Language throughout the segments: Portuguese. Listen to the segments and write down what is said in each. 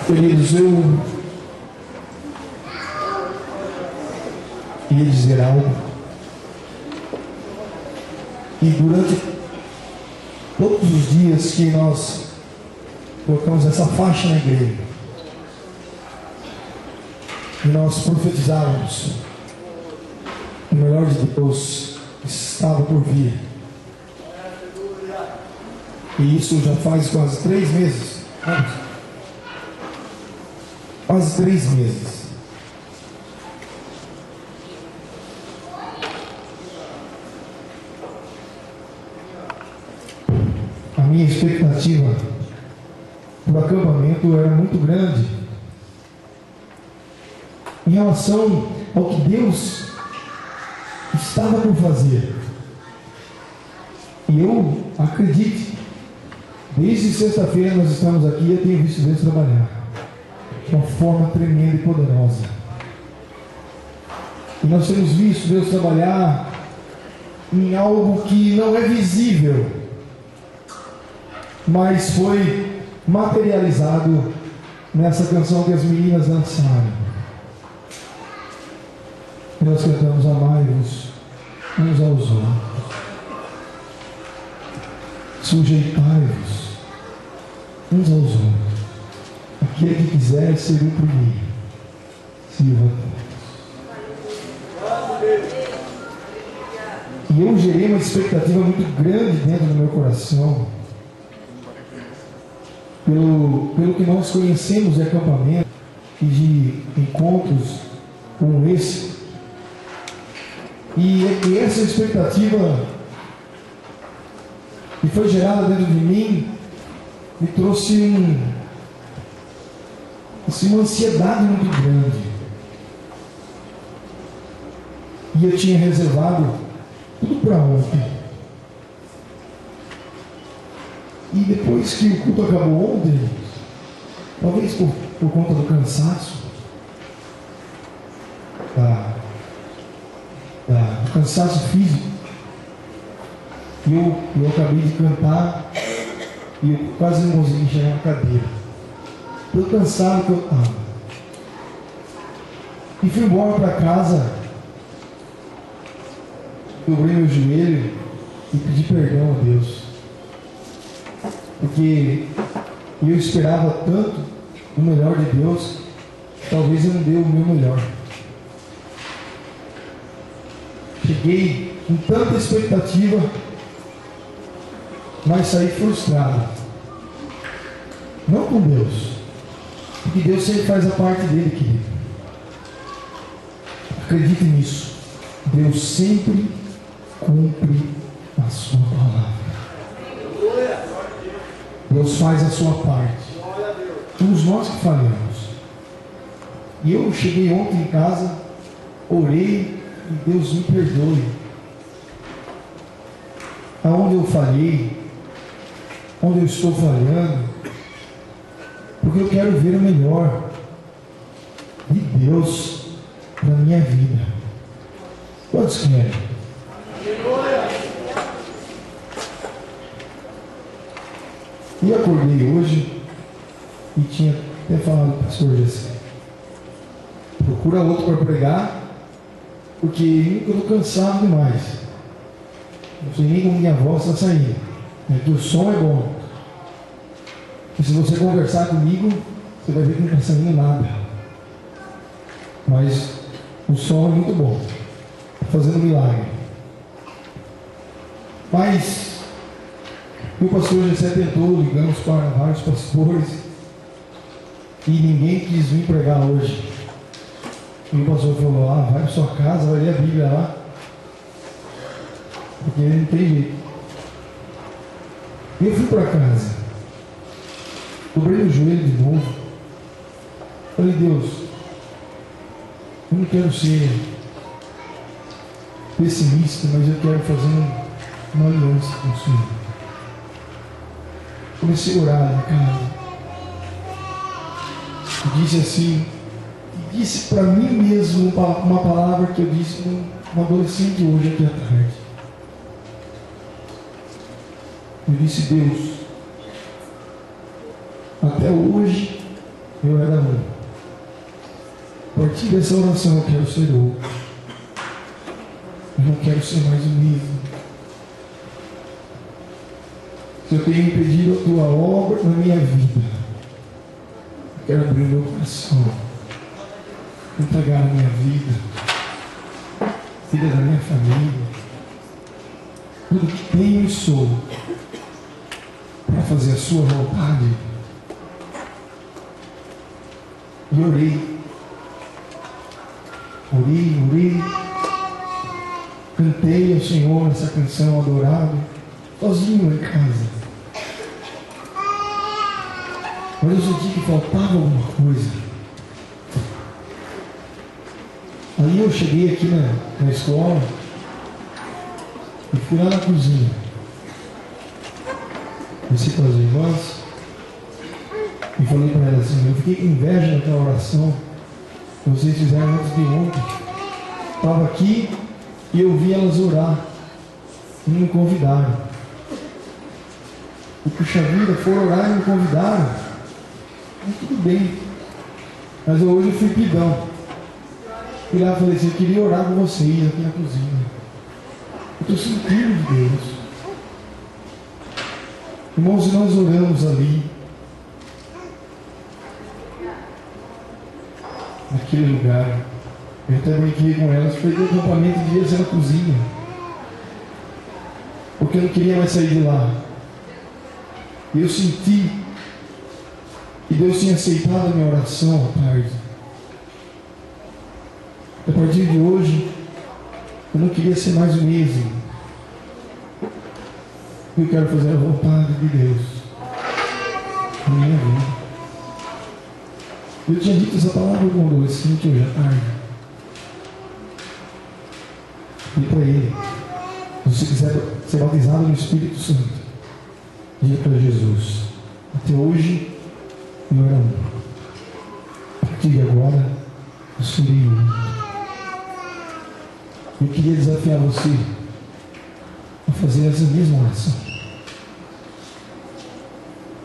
Queridos, eu ia dizer algo, e durante todos os dias que nós colocamos essa faixa na igreja, e nós profetizávamos, o melhor de Deus estava por vir. E isso já faz quase 3 meses. Quase 3 meses. A minha expectativa do acampamento era muito grande em relação ao que Deus estava por fazer. E eu acredito, desde sexta-feira nós estamos aqui e eu tenho visto Deus trabalhar de uma forma tremenda e poderosa. E nós temos visto Deus trabalhar em algo que não é visível, mas foi materializado nessa canção que as meninas lançaram. E nós cantamos: amai-vos uns aos outros, sujeitai-vos uns aos outros. Aquele que quiser ser o primeiro, sirva a todos. E eu gerei uma expectativa muito grande dentro do meu coração, pelo que nós conhecemos de acampamento e de encontros como esse. E essa expectativa que foi gerada dentro de mim me trouxe uma ansiedade muito grande. E eu tinha reservado tudo para ontem. E depois que o culto acabou ontem, talvez por conta do cansaço, do cansaço físico, eu acabei de cantar e eu quase não consegui chegar na cadeira, tão cansado que eu estava. E fui embora para casa, dobrei meu joelho e pedi perdão a Deus, porque eu esperava tanto o melhor de Deus, talvez eu não dei o meu melhor. Cheguei com tanta expectativa, mas saí frustrado. Não com Deus, porque Deus sempre faz a parte dele, querido. Acredite nisso. Deus sempre cumpre a sua palavra. Deus faz a sua parte. Somos nós que falhamos. E eu cheguei ontem em casa, orei, e Deus me perdoe. Aonde eu falhei, onde eu estou falhando, porque eu quero ver o melhor de Deus para a minha vida. Quantos querem? E acordei hoje e tinha até falado para o pastor Jesse: procura outro para pregar, porque eu estou cansado demais. Não sei nem como minha voz está saindo, porque o som é bom. E se você conversar comigo, você vai ver que não está saindo nada. Mas o som é muito bom, está fazendo milagre. Mas o pastor José tentou, ligamos para vários pastores e ninguém quis vir pregar hoje. E o pastor falou: vai para sua casa, vai ler a Bíblia lá, porque não tem jeito. Eu fui para casa, dobrei o joelho de novo, falei: Deus, eu não quero ser pessimista, mas eu quero fazer uma aliança com o Senhor. Comecei a orar em casa e disse assim, disse para mim mesmo uma palavra que eu disse para um adolescente hoje aqui à tarde. Eu disse: Deus, até hoje eu era um. A partir dessa oração eu quero ser outro. Eu não quero ser mais o mesmo. Se eu tenho impedido a tua obra na minha vida, eu quero abrir o meu coração, entregar a minha vida, vida da minha família, tudo que tenho e sou, para fazer a sua vontade. E orei, cantei ao Senhor essa canção adorável, sozinho em casa. Mas eu senti que faltava alguma coisa. Aí eu cheguei aqui na escola e fui lá na cozinha. Desci com as irmãs e falei para elas assim: eu fiquei com inveja daquela oração que vocês fizeram antes de ontem. Estava aqui e eu vi elas orar e me convidaram. E puxa vida, foram orar e me convidaram. Tudo bem, mas hoje eu fui pidão. Fui lá e falei assim: eu queria orar com vocês aqui na cozinha. Eu estou sentindo de Deus. Irmãos, nós oramos ali, naquele lugar. Eu até brinquei com elas, foi que o acampamento devia ser na cozinha, porque eu não queria mais sair de lá. E eu senti que Deus tinha aceitado a minha oração à tarde. A partir de hoje, eu não queria ser mais o mesmo. Eu quero fazer a vontade de Deus na minha vida. Eu tinha dito essa palavra com o adolescente hoje à tarde. E para ele: se você quiser ser batizado no Espírito Santo, diga para Jesus: até hoje eu era um. A partir de agora eu serei um. Eu queria desafiar você a fazer essa mesma oração.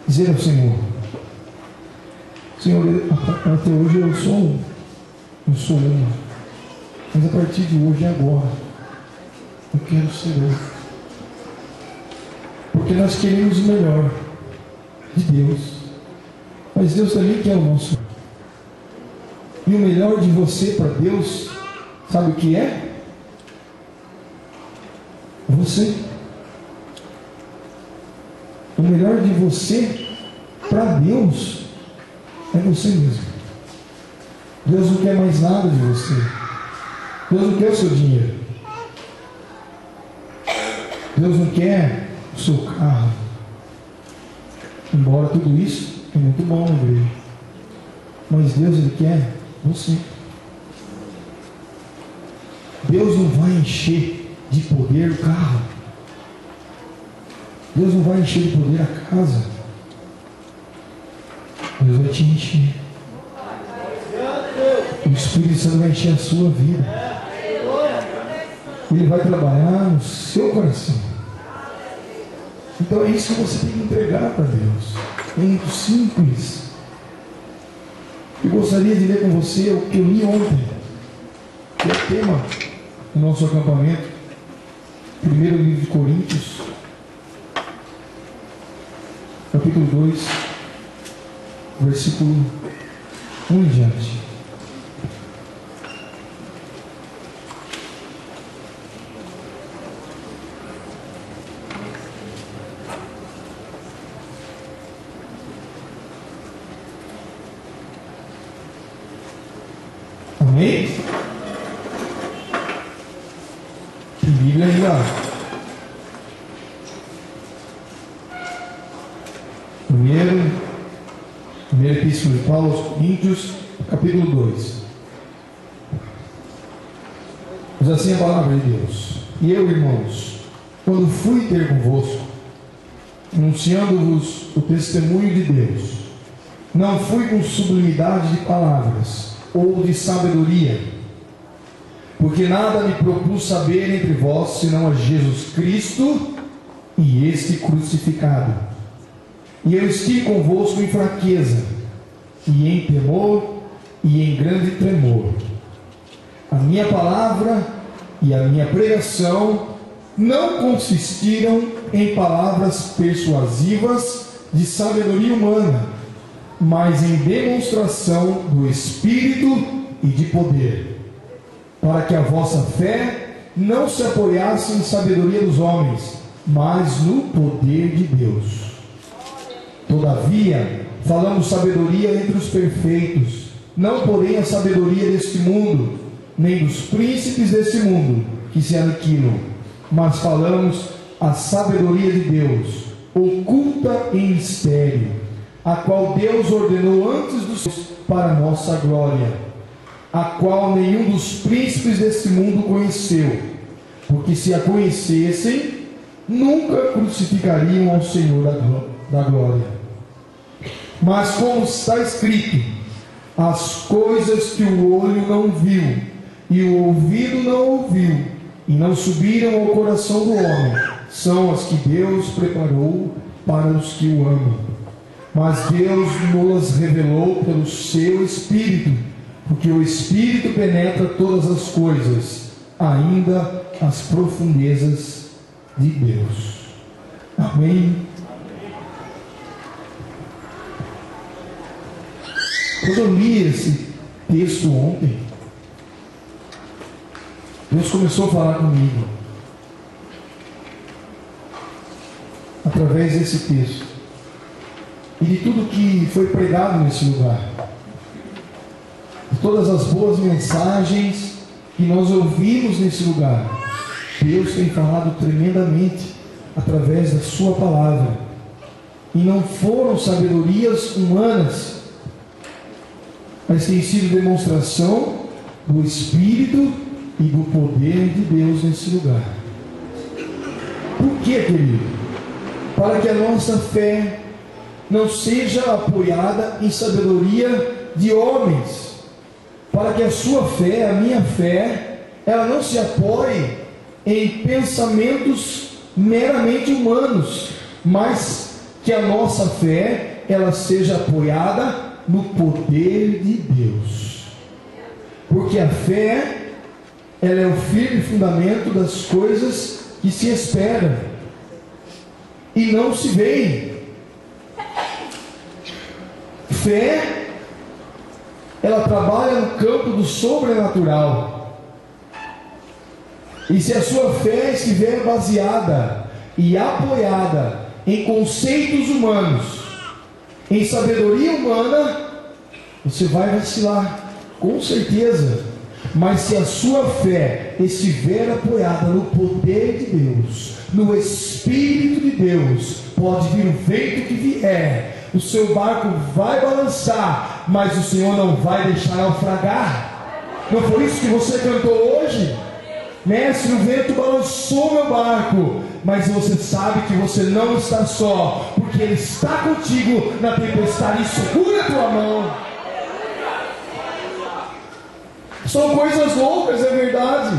Dizer ao Senhor: Senhor, até hoje eu sou um. Eu sou uma. Mas a partir de hoje e agora, eu quero ser outro. Porque nós queremos o melhor de Deus. Mas Deus também quer o nosso. E o melhor de você para Deus, sabe o que é? Você. O melhor de você para Deus é você mesmo. Deus não quer mais nada de você. Deus não quer o seu dinheiro. Deus não quer o seu carro. Embora tudo isso é muito bom, na igreja. Mas Deus, Ele quer você. Deus não vai encher de poder o carro. Deus não vai encher de poder a casa. Deus vai te encher. O Espírito Santo vai encher a sua vida. Ele vai trabalhar no seu coração. Então é isso que você tem que entregar para Deus. É muito simples. Eu gostaria de ler com você o que eu li ontem, que é o tema do nosso acampamento. Primeiro livro de Coríntios, capítulo 2, versículo 1 em diante. Amém? Tem Bíblia aí lá. Primeira Epístola de Paulo aos Coríntios, capítulo 2. Diz assim a palavra de Deus: e eu, irmãos, quando fui ter convosco, anunciando-vos o testemunho de Deus, não fui com sublimidade de palavras ou de sabedoria, porque nada me propus saber entre vós, senão a Jesus Cristo e este crucificado. E eu estive convosco em fraqueza, e em temor, e em grande tremor. A minha palavra e a minha pregação não consistiram em palavras persuasivas de sabedoria humana, mas em demonstração do Espírito e de poder, para que a vossa fé não se apoiasse em sabedoria dos homens, mas no poder de Deus. Todavia, falamos sabedoria entre os perfeitos, não porém a sabedoria deste mundo, nem dos príncipes deste mundo, que se aniquilam, mas falamos a sabedoria de Deus, oculta em mistério, a qual Deus ordenou antes dos céus para nossa glória, a qual nenhum dos príncipes deste mundo conheceu, porque se a conhecessem, nunca crucificariam ao Senhor da glória. Mas como está escrito, as coisas que o olho não viu, e o ouvido não ouviu, e não subiram ao coração do homem, são as que Deus preparou para os que o amam. Mas Deus nos revelou pelo seu Espírito, porque o Espírito penetra todas as coisas, ainda as profundezas de Deus. Amém? Quando eu li esse texto ontem, Deus começou a falar comigo através desse texto e de tudo que foi pregado nesse lugar, de todas as boas mensagens que nós ouvimos nesse lugar. Deus tem falado tremendamente através da sua palavra, e não foram sabedorias humanas, mas tem sido demonstração do Espírito e do poder de Deus nesse lugar. Por quê, querido? Para que a nossa fé não seja apoiada em sabedoria de homens, para que a sua fé, a minha fé, ela não se apoie em pensamentos meramente humanos, mas que a nossa fé, ela seja apoiada no poder de Deus. Porque a fé, ela é o firme fundamento das coisas que se esperam e não se veem. Fé, ela trabalha no campo do sobrenatural. E se a sua fé estiver baseada e apoiada em conceitos humanos, em sabedoria humana, você vai vacilar, com certeza. Mas se a sua fé estiver apoiada no poder de Deus, no Espírito de Deus, pode vir o vento que vier, o seu barco vai balançar, mas o Senhor não vai deixar naufragar. Não foi isso que você cantou hoje? Mestre, o vento balançou meu barco, mas você sabe que você não está só, porque Ele está contigo na tempestade e segura a tua mão. São coisas loucas, é verdade,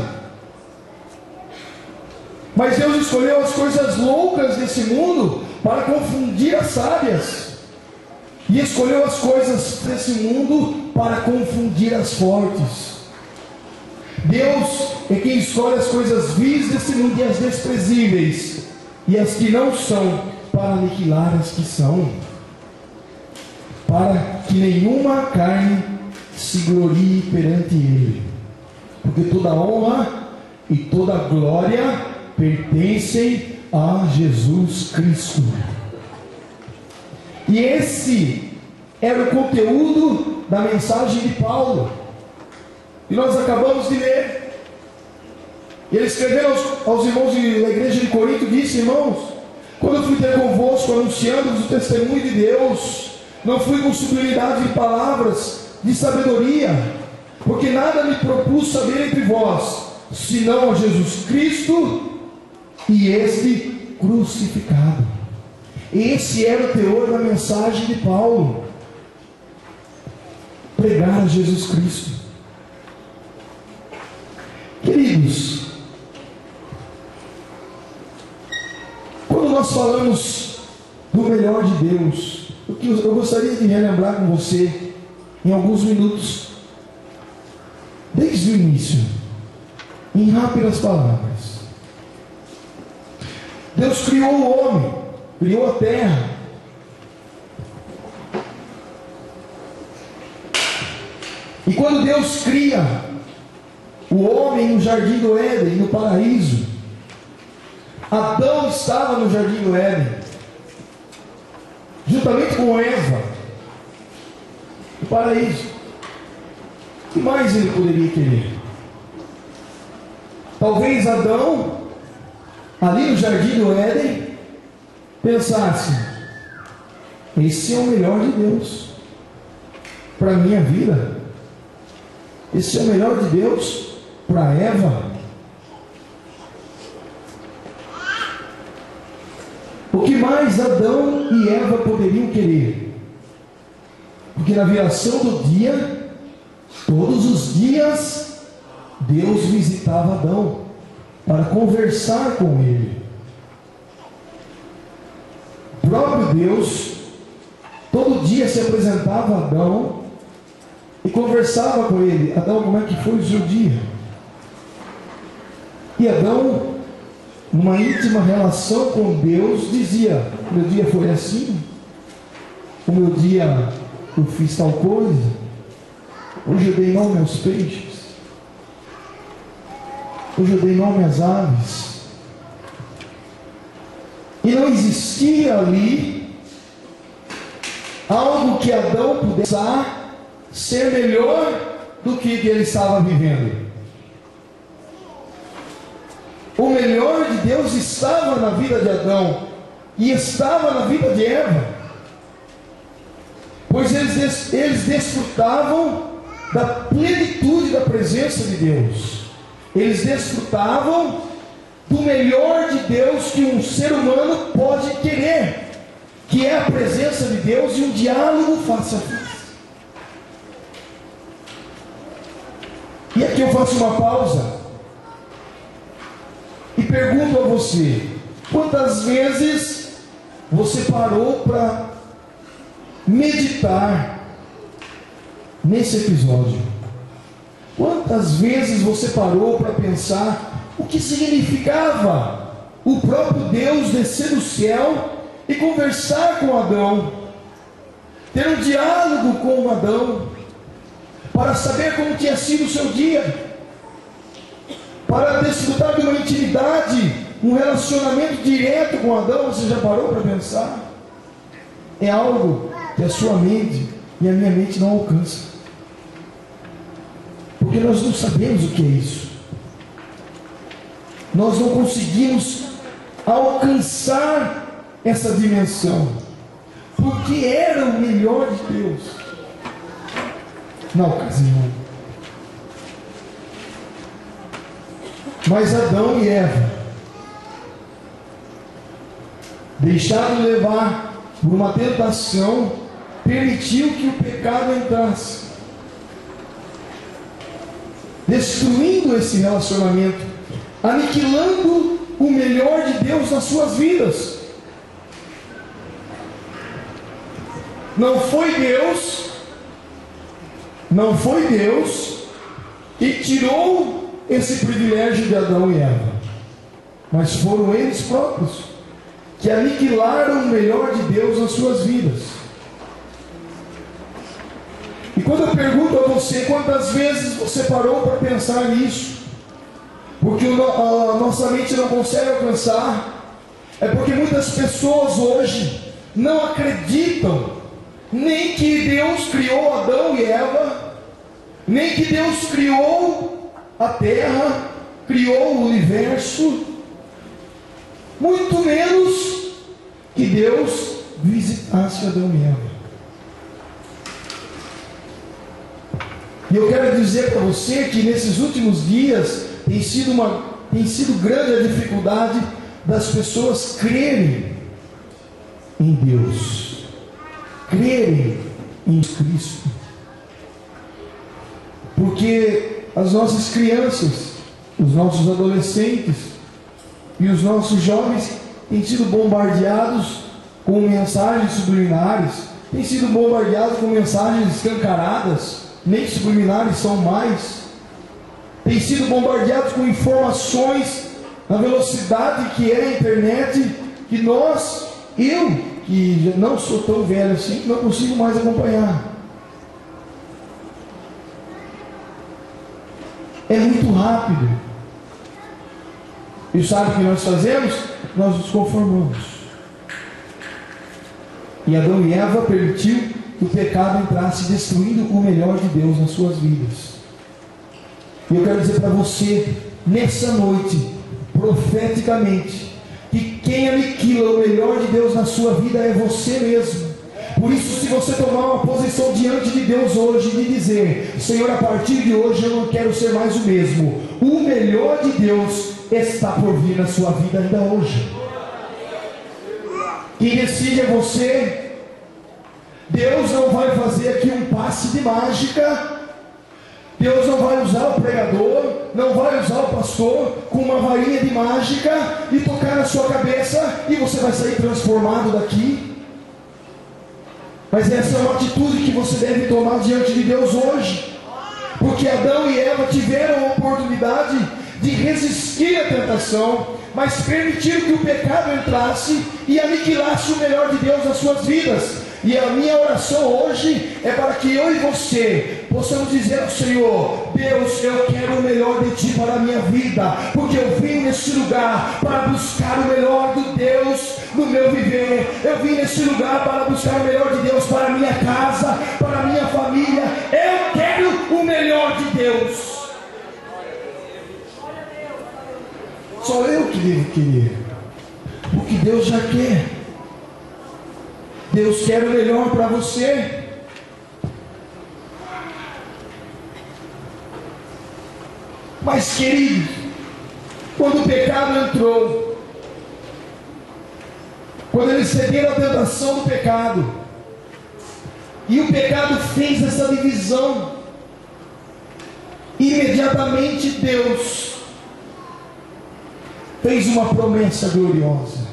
mas Deus escolheu as coisas loucas desse mundo para confundir as sábias, e escolheu as coisas desse mundo para confundir as fortes. Deus é quem escolhe as coisas vis desse mundo e as desprezíveis, e as que não são, para aniquilar as que são, para que nenhuma carne se glorie perante Ele, porque toda honra e toda glória pertencem a Jesus Cristo. E esse era o conteúdo da mensagem de Paulo, e nós acabamos de ler. Ele escreveu aos irmãos da igreja de Corinto, disse: irmãos, quando eu fui ter convosco anunciando o testemunho de Deus, não fui com sublimidade de palavras de sabedoria, porque nada me propus saber entre vós, senão a Jesus Cristo e este crucificado. Esse era o teor da mensagem de Paulo: pregar a Jesus Cristo. Queridos, quando nós falamos do melhor de Deus, eu gostaria de relembrar com você em alguns minutos, desde o início, em rápidas palavras. Deus criou o homem, criou a terra. E quando Deus cria o homem no jardim do Éden, no paraíso, Adão estava no jardim do Éden, juntamente com Eva, no paraíso. O que mais ele poderia querer? Talvez Adão, ali no jardim do Éden, pensasse: esse é o melhor de Deus para a minha vida. Esse é o melhor de Deus para Eva. O que mais Adão e Eva poderiam querer? Porque na viração do dia, todos os dias, Deus visitava Adão para conversar com ele. O próprio Deus, todo dia se apresentava a Adão e conversava com ele: Adão, como é que foi o seu dia? E Adão, numa íntima relação com Deus, dizia: meu dia foi assim, o meu dia eu fiz tal coisa, hoje eu dei nome aos peixes, hoje eu dei nome às aves. E não existia ali algo que Adão pudesse ser melhor do que ele estava vivendo. O melhor de Deus estava na vida de Adão e estava na vida de Eva, pois eles desfrutavam da plenitude da presença de Deus. Eles desfrutavam do melhor de Deus que um ser humano pode querer, que é a presença de Deus e um diálogo face a face. E aqui eu faço uma pausa e pergunto a você: quantas vezes você parou para meditar nesse episódio? Quantas vezes você parou para pensar o que significava o próprio Deus descer do céu e conversar com Adão, ter um diálogo com Adão, para saber como tinha sido o seu dia, para desfrutar de uma intimidade, um relacionamento direto com Adão? Você já parou para pensar? É algo que a sua mente e a minha mente não alcança, porque nós não sabemos o que é isso. Nós não conseguimos alcançar essa dimensão, porque era o melhor de Deus na ocasião. Mas Adão e Eva, deixaram levar por uma tentação, permitiu que o pecado entrasse, destruindo esse relacionamento, aniquilando o melhor de Deus nas suas vidas. Não foi Deus que tirou esse privilégio de Adão e Eva, mas foram eles próprios que aniquilaram o melhor de Deus nas suas vidas. E quando eu pergunto a você, quantas vezes você parou para pensar nisso? Porque a nossa mente não consegue alcançar. É porque muitas pessoas hoje não acreditam nem que Deus criou Adão e Eva, nem que Deus criou a terra, criou o universo, muito menos que Deus visitasse Adão e Eva. E eu quero dizer para você que nesses últimos dias tem sido grande a dificuldade das pessoas crerem em Deus, crerem em Cristo, porque as nossas crianças, os nossos adolescentes e os nossos jovens têm sido bombardeados com mensagens subliminares, tem sido bombardeado com mensagens escancaradas, nem subliminares são mais, tem sido bombardeado com informações na velocidade que é a internet, que eu que não sou tão velho assim, não consigo mais acompanhar. É muito rápido. E sabe o que nós fazemos? Nós nos conformamos. E Adão e Eva permitiu que o pecado entrasse, destruindo o melhor de Deus nas suas vidas. E eu quero dizer para você, nessa noite, profeticamente, que quem aniquila o melhor de Deus na sua vida é você mesmo. Por isso, se você tomar uma posição diante de Deus hoje, de dizer: Senhor, a partir de hoje eu não quero ser mais o mesmo, o melhor de Deus está por vir na sua vida ainda hoje. Quem decide é você. Deus não vai fazer aqui um passe de mágica. Deus não vai usar o pregador, não vai usar o pastor com uma varinha de mágica e tocar na sua cabeça e você vai sair transformado daqui. Mas essa é uma atitude que você deve tomar diante de Deus hoje, porque Adão e Eva tiveram a oportunidade de resistir à tentação, mas permitiram que o pecado entrasse e aniquilasse o melhor de Deus nas suas vidas. E a minha oração hoje é para que eu e você possamos dizer ao Senhor: Deus, eu quero o melhor de Ti para a minha vida, porque eu vim nesse lugar para buscar o melhor de Deus no meu viver. Eu vim nesse lugar para buscar o melhor de Deus para a minha casa, para a minha família. Eu quero o melhor de Deus. Só eu que devo querer, porque Deus já quer. Deus quer o melhor para você. Mas, querido, quando o pecado entrou, quando eles cederam à tentação do pecado, e o pecado fez essa divisão, imediatamente Deus fez uma promessa gloriosa.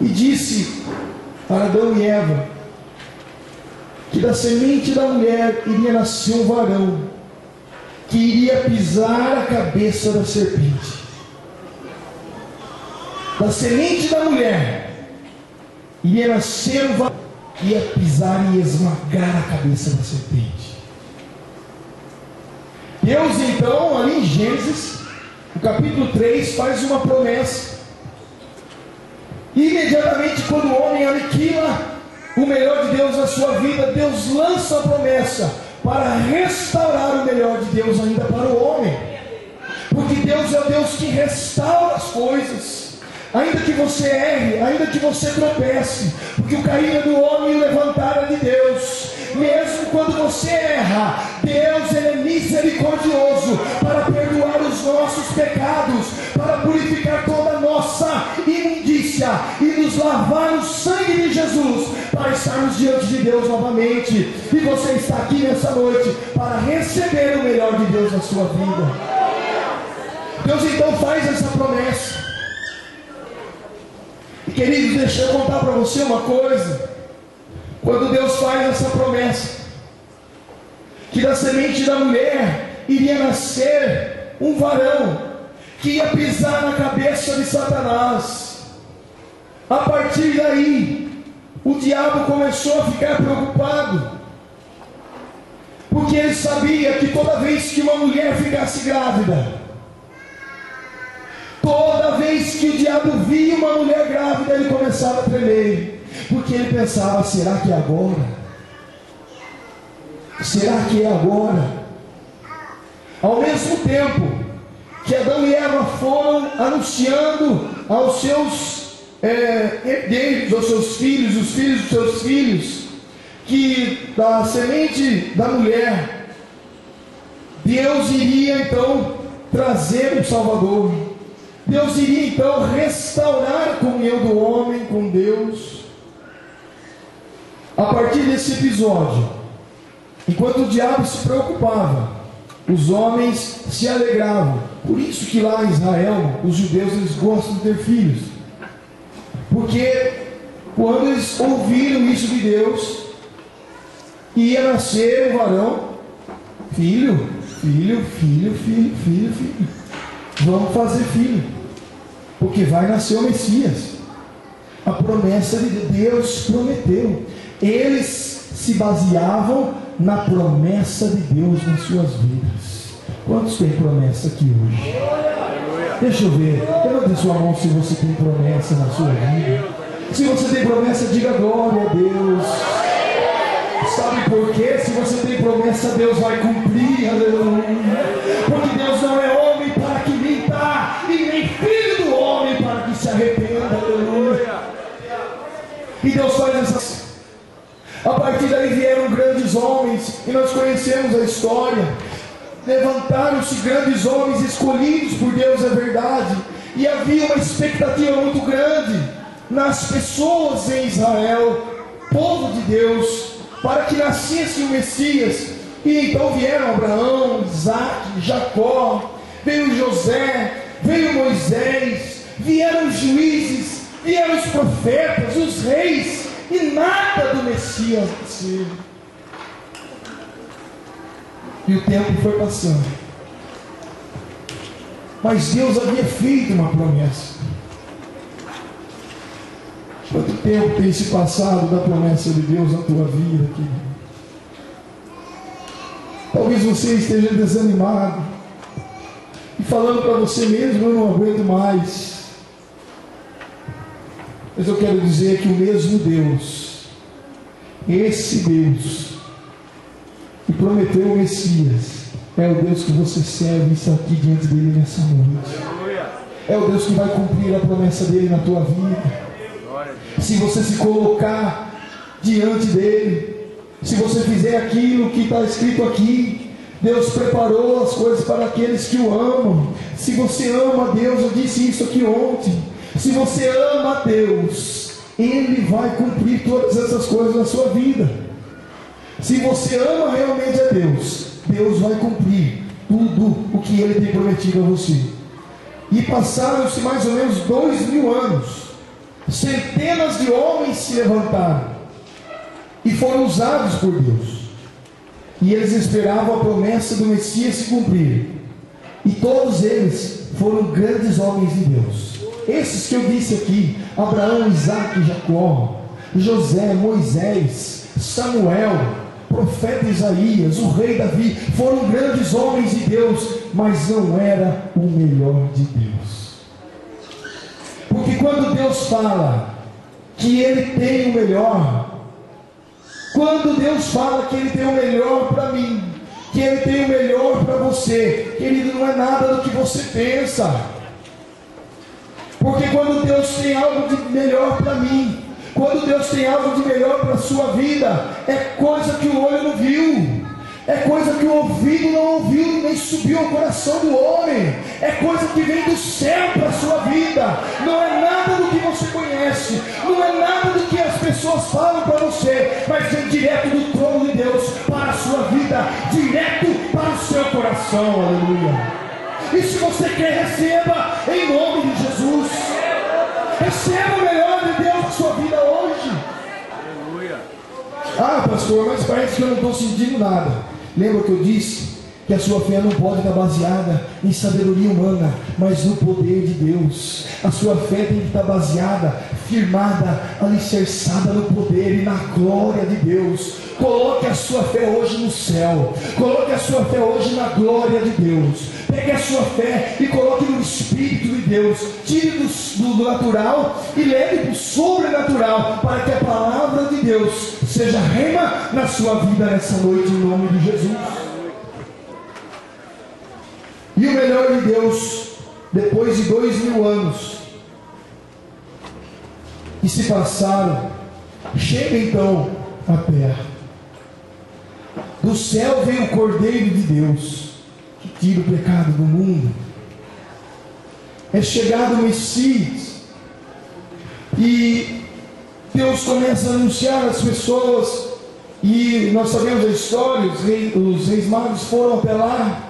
E disse para Adão e Eva que da semente da mulher iria nascer um varão que iria pisar a cabeça da serpente. Da semente da mulher iria nascer um varão que ia pisar e esmagar a cabeça da serpente. Deus então, ali em Gênesis, no capítulo 3, faz uma promessa. E imediatamente, quando o homem aniquila o melhor de Deus na sua vida, Deus lança a promessa para restaurar o melhor de Deus ainda para o homem. Porque Deus é o Deus que restaura as coisas. Ainda que você erre, ainda que você tropece, porque o cair é do homem e o levantar é de Deus. Mesmo quando você erra, Deus ele é misericordioso para perdoar os nossos pecados, para purificar toda a nossa imundícia e nos lavar no sangue de Jesus, para estarmos diante de Deus novamente. E você está aqui nessa noite para receber o melhor de Deus na sua vida. Deus então faz essa promessa. E queridos, deixa eu contar para você uma coisa. Quando Deus faz essa promessa, que da semente da mulher iria nascer um varão, que ia pisar na cabeça de Satanás, a partir daí, o diabo começou a ficar preocupado, porque ele sabia que toda vez que uma mulher ficasse grávida, toda vez que o diabo via uma mulher grávida, ele começava a tremer. Porque ele pensava: será que é agora? Será que é agora? Ao mesmo tempo que Adão e Eva foram anunciando aos seus herdeiros, aos seus filhos, os filhos dos seus filhos, que da semente da mulher Deus iria então trazer um Salvador. Deus iria então restaurar a comunhão do homem com Deus. A partir desse episódio, enquanto o diabo se preocupava, os homens se alegravam. Por isso que lá em Israel, os judeus eles gostam de ter filhos, porque Quando eles ouviram isso de Deus, ia nascer um varão, filho. Vamos fazer filho, porque vai nascer o Messias. A promessa de Deus prometeu. Eles se baseavam na promessa de Deus nas suas vidas. Quantos têm promessa aqui hoje? Deixa eu ver. Levante sua mão se você tem promessa na sua vida. Se você tem promessa, diga glória a Deus. Sabe por quê? Se você tem promessa, Deus vai cumprir. Aleluia. Porque Deus não é homem para que minta, e nem filho do homem para que se arrependa. Aleluia. E Deus faz essas. A partir daí vieram grandes homens, e nós conhecemos a história. Levantaram-se grandes homens escolhidos por Deus, é verdade. E havia uma expectativa muito grande nas pessoas em Israel, povo de Deus, para que nascesse o Messias. E então vieram Abraão, Isaac, Jacó, veio José, veio Moisés, vieram os juízes, vieram os profetas, os reis, e nada do Messias nasceu. E o tempo foi passando, mas Deus havia feito uma promessa. Quanto tempo tem se passado da promessa de Deus na tua vida, querido? Talvez você esteja desanimado e falando para você mesmo: eu não aguento mais. Mas eu quero dizer que o mesmo Deus, esse Deus que prometeu o Messias, é o Deus que você serve e está aqui diante dele nessa noite. É o Deus que vai cumprir a promessa dele na tua vida. Se você se colocar diante dele, se você fizer aquilo que está escrito aqui, Deus preparou as coisas para aqueles que o amam. Se você ama a Deus, eu disse isso aqui ontem, se você ama a Deus, Ele vai cumprir todas essas coisas na sua vida. Se você ama realmente a Deus, Deus vai cumprir tudo o que Ele tem prometido a você. E passaram-se mais ou menos 2000 anos. Centenas de homens se levantaram e foram usados por Deus, e eles esperavam a promessa do Messias se cumprir. E todos eles foram grandes homens de Deus. Esses que eu disse aqui: Abraão, Isaac, Jacó, José, Moisés, Samuel, profeta Isaías, o rei Davi, foram grandes homens de Deus, mas não era o melhor de Deus. Porque quando Deus fala que Ele tem o melhor, quando Deus fala que Ele tem o melhor para mim, que Ele tem o melhor para você, querido, não é nada do que você pensa. Porque quando Deus tem algo de melhor para mim, quando Deus tem algo de melhor para a sua vida, é coisa que o olho não viu, é coisa que o ouvido não ouviu, nem subiu ao coração do homem, é coisa que vem do céu para a sua vida. Não é nada do que você conhece, não é nada do que as pessoas falam para você, mas vem direto do trono de Deus para a sua vida, direto para o seu coração. Aleluia. E se você quer, receba em nome de Jesus. Receba o melhor de Deus na sua vida hoje. Aleluia. Ah, pastor, mas parece que eu não estou sentindo nada. Lembra que eu disse que a sua fé não pode estar baseada em sabedoria humana, mas no poder de Deus. A sua fé tem que estar baseada, firmada, alicerçada no poder e na glória de Deus. Coloque a sua fé hoje no céu, coloque a sua fé hoje na glória de Deus. Pegue a sua fé e coloque no Espírito de Deus. Tire do natural e leve para o sobrenatural, para que a palavra de Deus seja rema na sua vida nessa noite, em nome de Jesus. E o melhor de Deus, depois de 2000 anos que se passaram, chega então a terra. Do céu vem o Cordeiro de Deus, que tira o pecado do mundo. É chegado o Messias, e Deus começa a anunciar às pessoas, e nós sabemos a história. Os reis magos foram até lá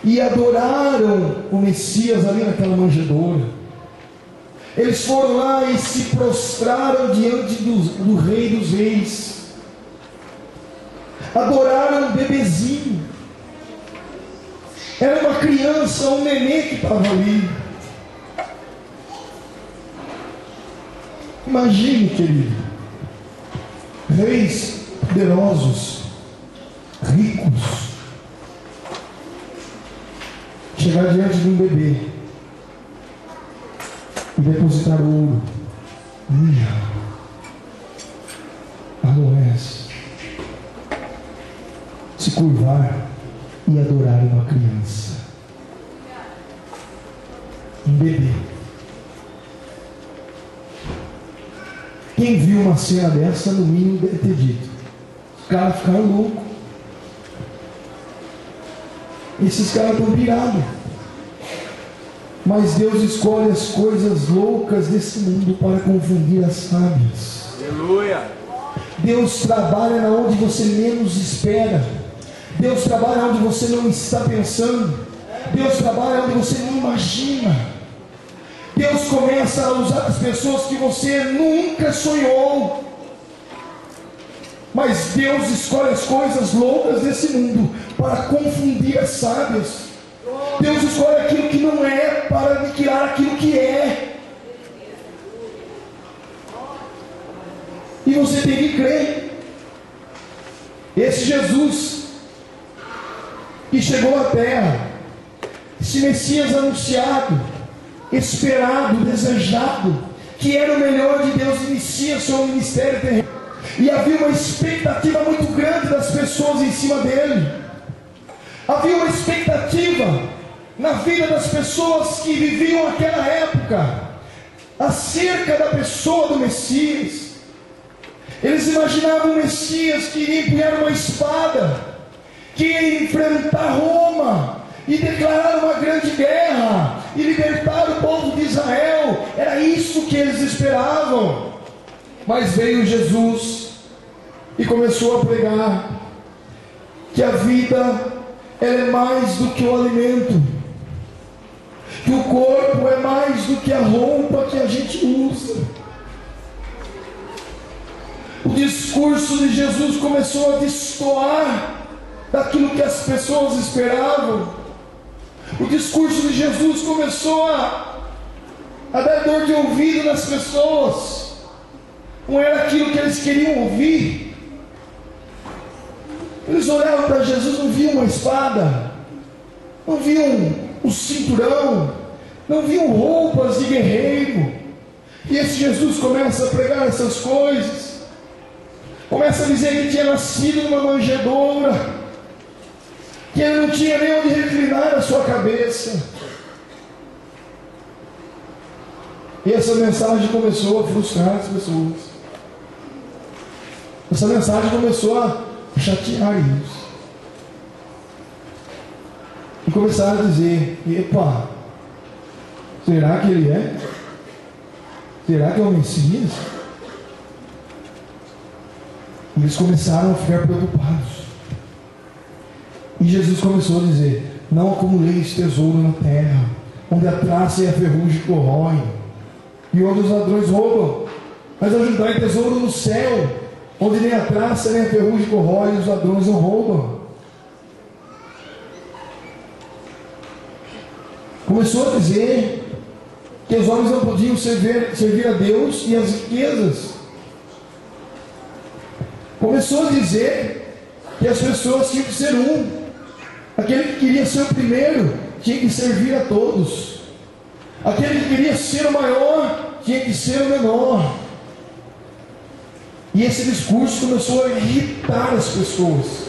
e adoraram o Messias ali naquela manjedoura. Eles foram lá e se prostraram diante do Rei dos Reis. Adoraram um bebezinho. Era uma criança, um nenê que estava ali. Imagine, querido, reis poderosos, ricos, chegar diante de um bebê e depositar ouro, mirra, aloés, se curvar e adorar uma criança, um bebê. Quem viu uma cena dessa, no mínimo, deve ter dito: os caras ficaram loucos. Esses caras estão pirados. Mas Deus escolhe as coisas loucas desse mundo para confundir as sábias. Aleluia! Deus trabalha na onde você menos espera. Deus trabalha onde você não está pensando. Deus trabalha onde você não imagina. Deus começa a usar as pessoas que você nunca sonhou. Mas Deus escolhe as coisas loucas desse mundo para confundir as sábias. Deus escolhe aquilo que não é para aniquilar aquilo que é. E você tem que crer. Esse Jesus que chegou à terra, esse Messias anunciado, esperado, desejado, que era o melhor de Deus, inicia seu ministério terreno. E havia uma expectativa muito grande das pessoas em cima dele. Havia uma expectativa na vida das pessoas que viviam aquela época acerca da pessoa do Messias. Eles imaginavam o Messias que iria empunhar uma espada, que ia enfrentar Roma e declarar uma grande guerra e libertar o povo de Israel. Era isso que eles esperavam. Mas veio Jesus e começou a pregar que a vida ela é mais do que o alimento, que o corpo é mais do que a roupa que a gente usa. O discurso de Jesus começou a destoar daquilo que as pessoas esperavam. O discurso de Jesus começou a dar dor de ouvido nas pessoas. Não era aquilo que eles queriam ouvir. Eles olhavam para Jesus, não viam uma espada, não viam um cinturão, não viam roupas de guerreiro. E esse Jesus começa a pregar essas coisas, começa a dizer que tinha nascido numa manjedoura, que ele não tinha nem onde reclinar a sua cabeça. E essa mensagem começou a frustrar as pessoas. Essa mensagem começou a chatear eles. E começaram a dizer: epa, será que ele é? Será que é o Messias? E eles começaram a ficar preocupados. E Jesus começou a dizer: não acumuleis tesouro na terra, onde a traça e a ferrugem corroem, e onde os ladrões roubam, mas ajuntai tesouro no céu, onde nem a traça nem a ferrugem corrói, e os ladrões não roubam. Começou a dizer que os homens não podiam servir a Deus e as riquezas. Começou a dizer que as pessoas tinham que ser um. Aquele que queria ser o primeiro tinha que servir a todos. Aquele que queria ser o maior tinha que ser o menor. E esse discurso começou a irritar as pessoas.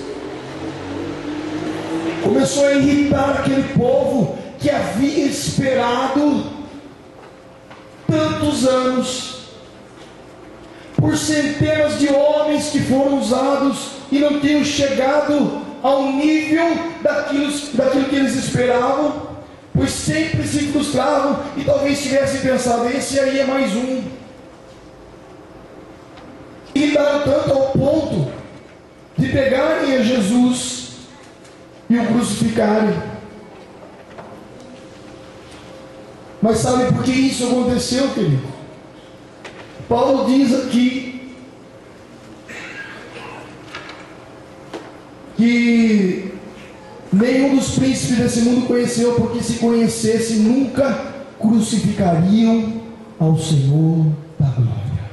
Começou a irritar aquele povo que havia esperado tantos anos por centenas de homens que foram usados e não tinham chegado ao nível daquilo que eles esperavam, pois sempre se frustravam e talvez tivessem pensado: esse aí é mais um. Irritaram tanto ao ponto de pegarem a Jesus e o crucificarem. Mas sabe por que isso aconteceu, querido? Paulo diz aqui que nenhum dos príncipes desse mundo conheceu, porque se conhecesse nunca crucificariam ao Senhor da glória.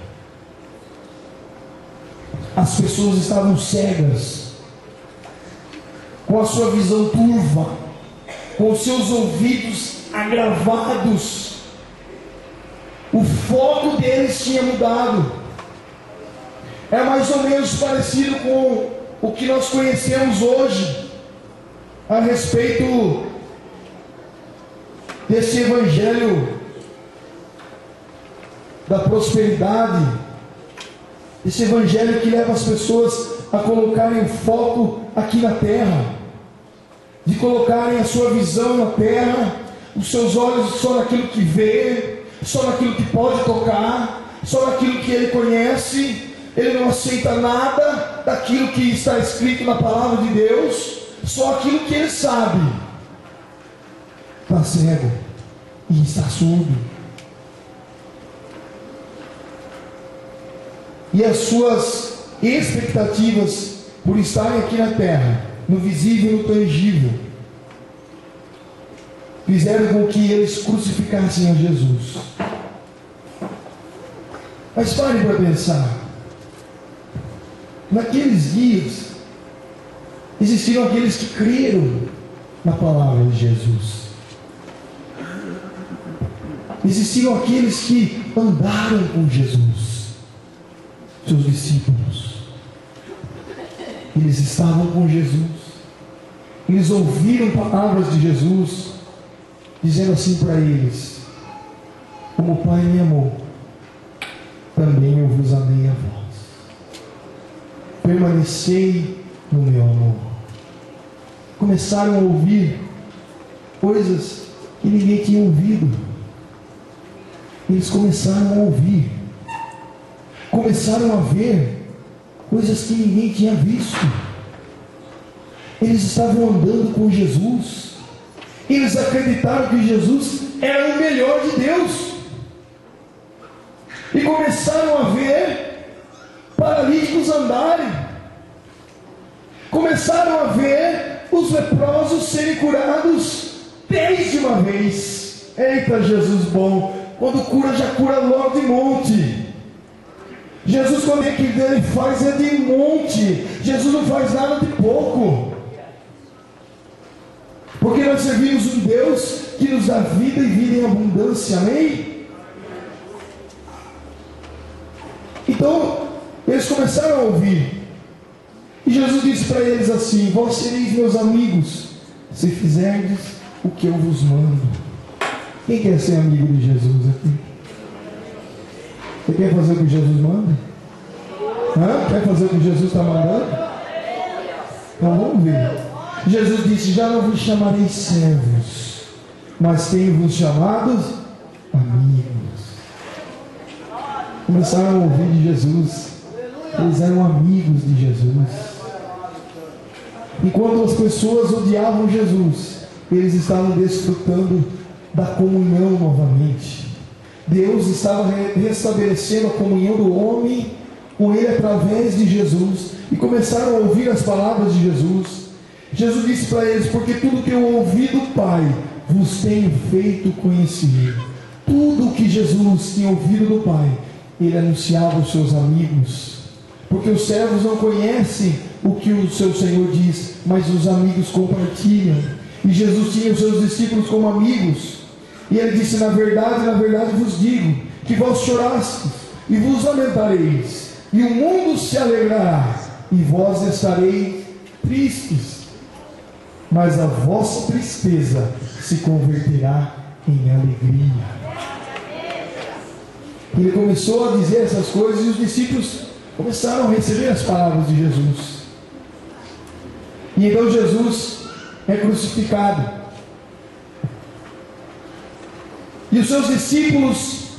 As pessoas estavam cegas, com a sua visão turva, com os seus ouvidos agravados. O foco deles tinha mudado. É mais ou menos parecido com o que nós conhecemos hoje a respeito desse evangelho da prosperidade, esse evangelho que leva as pessoas a colocarem o foco aqui na terra, de colocarem a sua visão na terra, os seus olhos só naquilo que vê, só naquilo que pode tocar, só naquilo que ele conhece. Ele não aceita nada daquilo que está escrito na palavra de Deus, só aquilo que ele sabe. Está cego e está surdo. E as suas expectativas por estarem aqui na terra, no visível e no tangível, fizeram com que eles crucificassem a Jesus. Mas pare para pensar. Naqueles dias existiram aqueles que creram na palavra de Jesus. Existiam aqueles que andaram com Jesus, seus discípulos. Eles estavam com Jesus. Eles ouviram palavras de Jesus, dizendo assim para eles: como o Pai me amou, também eu vos amei a vós. Permanecei no meu amor. Começaram a ouvir coisas que ninguém tinha ouvido. Eles começaram a ouvir. Começaram a ver coisas que ninguém tinha visto. Eles estavam andando com Jesus. Eles acreditaram que Jesus era o melhor de Deus. E começaram a ver paralíticos andarem. Começaram a ver os leprosos serem curados 10 de uma vez. Eita, Jesus bom! Quando cura, já cura logo de monte. Jesus, quando ele faz, é de monte. Jesus não faz nada de pouco. Porque nós servimos um Deus que nos dá vida e vida em abundância. Amém? Então, eles começaram a ouvir. E Jesus disse para eles assim: vós sereis meus amigos, se fizerdes o que eu vos mando. Quem quer ser amigo de Jesus aqui? Você quer fazer o que Jesus manda? Quer fazer o que Jesus está mandando? Então vamos ver. Jesus disse: já não vos chamarei servos, mas tenho-vos chamados amigos. Começaram a ouvir de Jesus. Eles eram amigos de Jesus. Enquanto as pessoas odiavam Jesus, eles estavam desfrutando da comunhão novamente. Deus estava restabelecendo a comunhão do homem com ele através de Jesus. E começaram a ouvir as palavras de Jesus. Jesus disse para eles: porque tudo que eu ouvi do Pai vos tenho feito conhecer. Tudo que Jesus tinha ouvido do Pai, ele anunciava aos seus amigos. Porque os servos não conhecem o que o seu Senhor diz, mas os amigos compartilham. E Jesus tinha os seus discípulos como amigos. E ele disse: na verdade vos digo, que vós chorastes e vos lamentareis, e o mundo se alegrará, e vós estareis tristes, mas a vossa tristeza se converterá em alegria. Ele começou a dizer essas coisas, e os discípulos começaram a receber as palavras de Jesus. E então Jesus é crucificado. E os seus discípulos,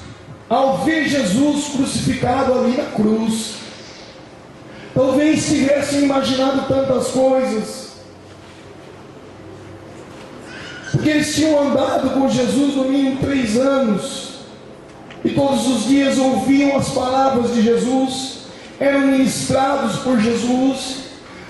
ao ver Jesus crucificado ali na cruz, talvez tivessem imaginado tantas coisas. porque eles tinham andado com Jesus no mínimo 3 anos, e todos os dias ouviam as palavras de Jesus, eram ministrados por Jesus.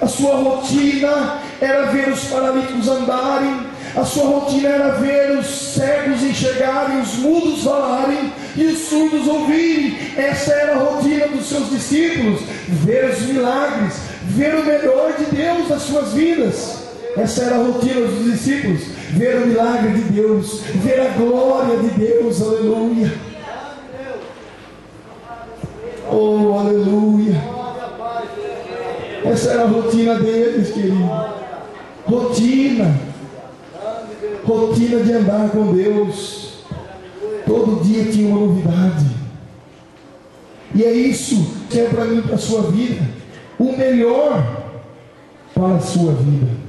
A sua rotina era ver os paralíticos andarem, a sua rotina era ver os cegos enxergarem, os mudos falarem e os surdos ouvirem. Essa era a rotina dos seus discípulos, ver os milagres, ver o melhor de Deus nas suas vidas. Essa era a rotina dos discípulos, ver o milagre de Deus, ver a glória de Deus. Aleluia. Oh, aleluia. Essa era a rotina deles, querido. Rotina de andar com Deus. Todo dia tinha uma novidade. E é isso que é para mim, para a sua vida, o melhor para a sua vida.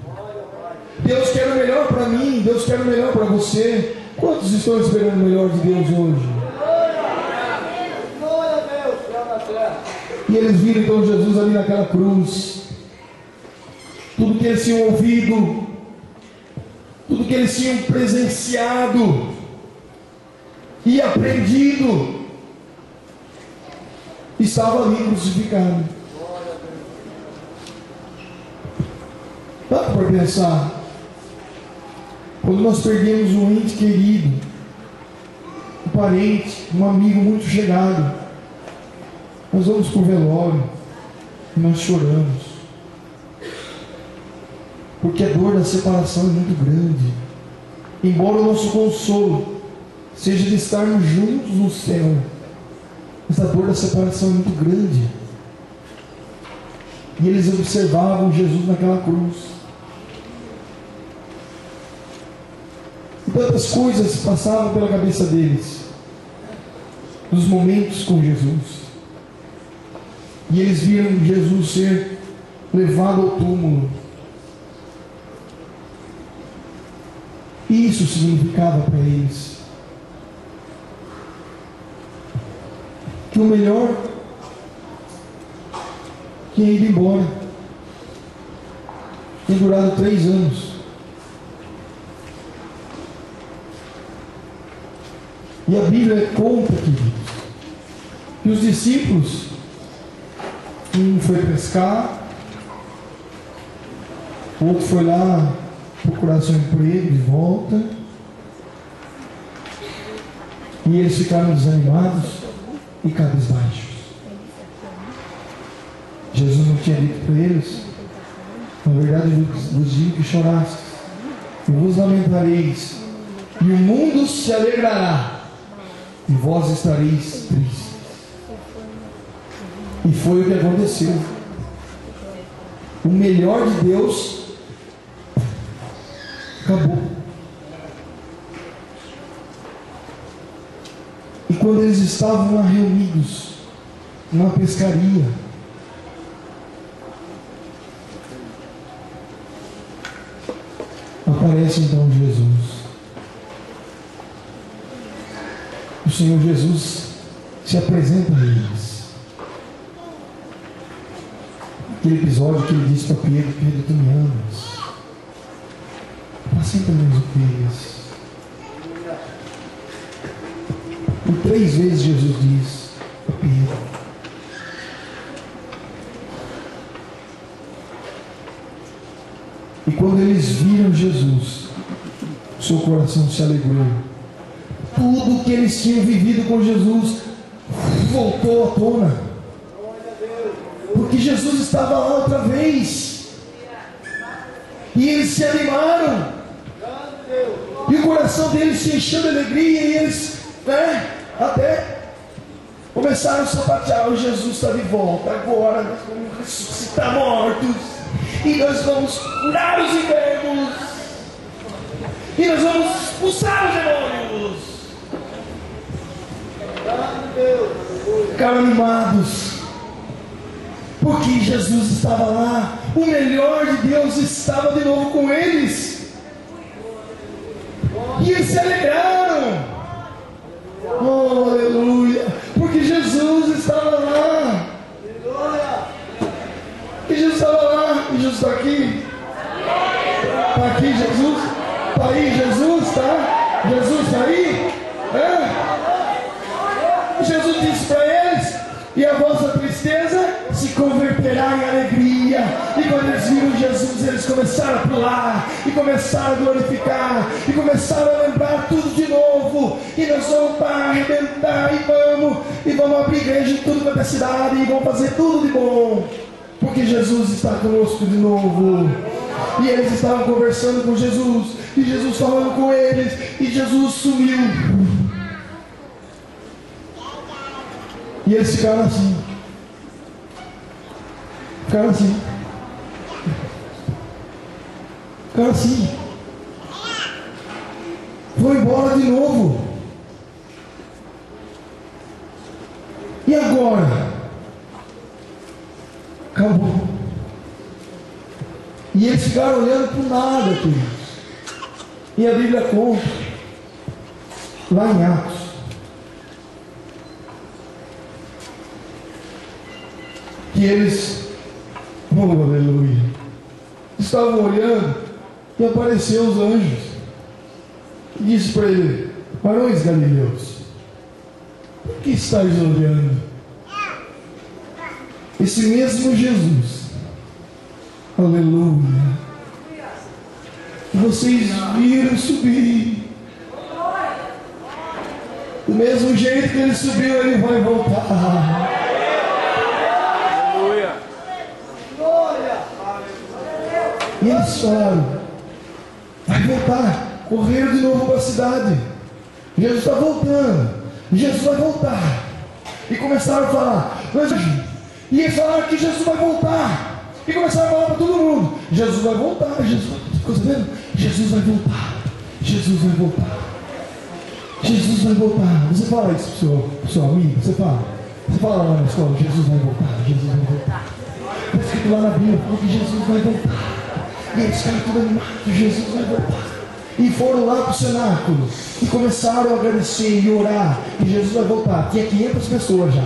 Deus quer o melhor para mim, Deus quer o melhor para você. Quantos estão esperando o melhor de Deus hoje? E eles viram então Jesus ali naquela cruz. Tudo que eles tinham ouvido, tudo que eles tinham presenciado e aprendido, estava ali crucificado. Dá para pensar, quando nós perdemos um ente querido, um parente, um amigo muito chegado, nós vamos para o velório e nós choramos, porque a dor da separação é muito grande. Embora o nosso consolo seja de estarmos juntos no céu, mas a dor da separação é muito grande. E eles observavam Jesus naquela cruz, e tantas coisas passavam pela cabeça deles nos momentos com Jesus. E eles viram Jesus ser levado ao túmulo. Isso significava para eles que o melhor tinha ido embora. Tinha durado 3 anos. E a Bíblia conta, queridos, que os discípulos, um foi pescar, o outro foi lá procurar seu emprego de volta, e eles ficaram desanimados e cabisbaixos. Jesus não tinha dito para eles: na verdade vos digo que chorastes e vos lamentareis, e o mundo se alegrará, e vós estareis tristes. E foi o que aconteceu. O melhor de Deus acabou. E quando eles estavam lá reunidos na pescaria, aparece então Jesus. O Senhor Jesus se apresenta a eles. Aquele episódio que ele disse para Pedro: Pedro, tu me amas? Apacenta meus ovelhas. Por 3 vezes Jesus diz para Pedro. E quando eles viram Jesus, o seu coração se alegrou. Tudo que eles tinham vivido com Jesus voltou à tona, porque Jesus estava lá outra vez. E eles se animaram, e o coração deles se encheu de alegria, e eles até começaram a sapatear: o Jesus está de volta, agora nós vamos ressuscitar mortos, e nós vamos curar os enfermos, e nós vamos expulsar os demônios. Ficaram animados, porque Jesus estava lá, o melhor de Deus estava de novo com eles, e eles se alegraram. Oh, aleluia, porque Jesus estava lá, e Jesus estava lá, e Jesus está aqui. Está aqui Jesus. Está aí Jesus, tá? Jesus está aí? Jesus disse para eles: e a vossa tristeza se converterá em alegria. E quando eles viram Jesus, eles começaram a pular, e começaram a glorificar, e começaram a lembrar tudo de novo. E nós vamos para arrebentar, e vamos abrir igreja em tudo quanto é cidade, e vamos fazer tudo de bom, porque Jesus está conosco de novo. E eles estavam conversando com Jesus, e Jesus falando com eles, e Jesus sumiu. E eles ficaram assim. Ficaram assim. Ficaram assim. Foi embora de novo. E agora? Acabou. E eles ficaram olhando para o nada, queridos. E a Bíblia conta, lá em Atos, que eles, oh aleluia, estavam olhando e apareceu os anjos e disse para ele: varões galileus, por que estáis olhando? Esse mesmo Jesus, aleluia, vocês viram subir, do mesmo jeito que ele subiu, ele vai voltar. E eles falaram: vai voltar. Correram de novo para a cidade. Jesus está voltando. Jesus vai voltar. E começaram a falar. E eles falaram que Jesus vai voltar. E começaram a falar para todo mundo: Jesus vai voltar. Jesus vai voltar. Ficou sabendo? Jesus vai voltar. Jesus vai voltar. Jesus vai voltar. Você fala isso para o seu amigo? Você fala lá na escola: Jesus vai voltar. Jesus vai voltar. Está escrito lá na Bíblia que Jesus vai voltar. E eles ficaram tudo animados: Jesus vai voltar. E foram lá para o cenáculo e começaram a agradecer e orar. E Jesus vai voltar. Tinha 500 pessoas já.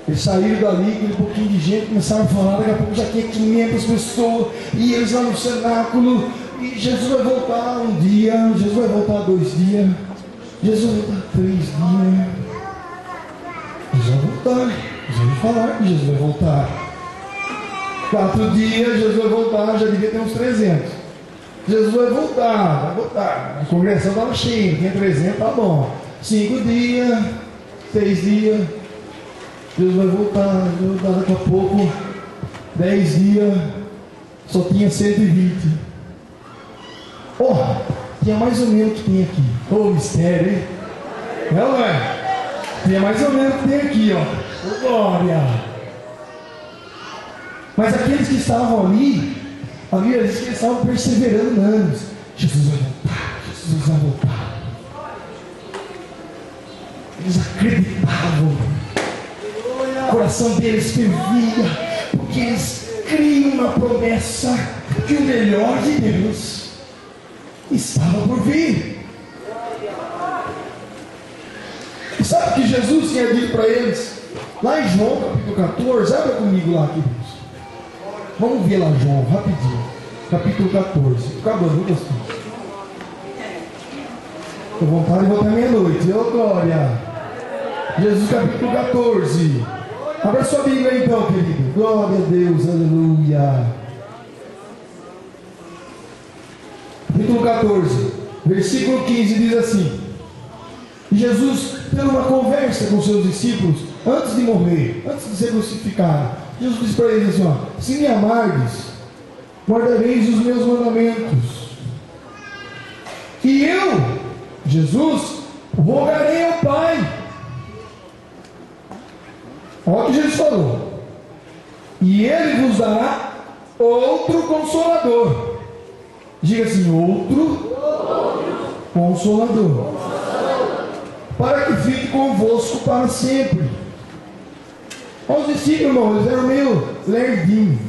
Eles saíram dali, aquele pouquinho de gente, começaram a falar. Daqui a pouco já tinha 500 pessoas. E eles lá no cenáculo. E Jesus vai voltar um dia. Jesus vai voltar 2 dias. Jesus vai voltar 3 dias. Jesus vai voltar. Eles vão falar que Jesus vai voltar. 4 dias, Jesus vai voltar. Já devia ter uns 300. Jesus vai voltar, vai voltar. A congregação estava cheia, tinha 300, tá bom. 5 dias, 6 dias. Jesus vai voltar, daqui a pouco, 10 dias, só tinha 120. Tinha mais ou menos o que tem aqui. Mistério, hein? Não é? Tinha mais ou menos o que tem aqui, glória. Mas aqueles que estavam ali, a Bíblia diz que eles estavam perseverando anos. Jesus vai voltar, Jesus vai voltar. Eles acreditavam. O coração deles fervia, porque eles criam na promessa que o melhor de Deus estava por vir. E sabe o que Jesus tinha dito para eles? Lá em João capítulo 14, abra comigo lá, queridos. Vamos ver lá João, rapidinho. Capítulo 14. Acabando, viu, pastor? Estou vontade de voltar meia-noite. Glória. Jesus capítulo 14. Abra sua Bíblia então, querido. Glória a Deus, aleluia. Capítulo 14, versículo 15 diz assim: Jesus, tendo uma conversa com seus discípulos, antes de morrer, antes de ser crucificado, Jesus disse para eles assim: se me amardes, guardareis os meus mandamentos. E eu, Jesus, rogarei ao Pai. Olha o que Jesus falou. E Ele vos dará outro Consolador. Diga assim: outro Consolador, para que fique convosco para sempre. Olha os discípulos, irmão, eles eram meio lerdinhos.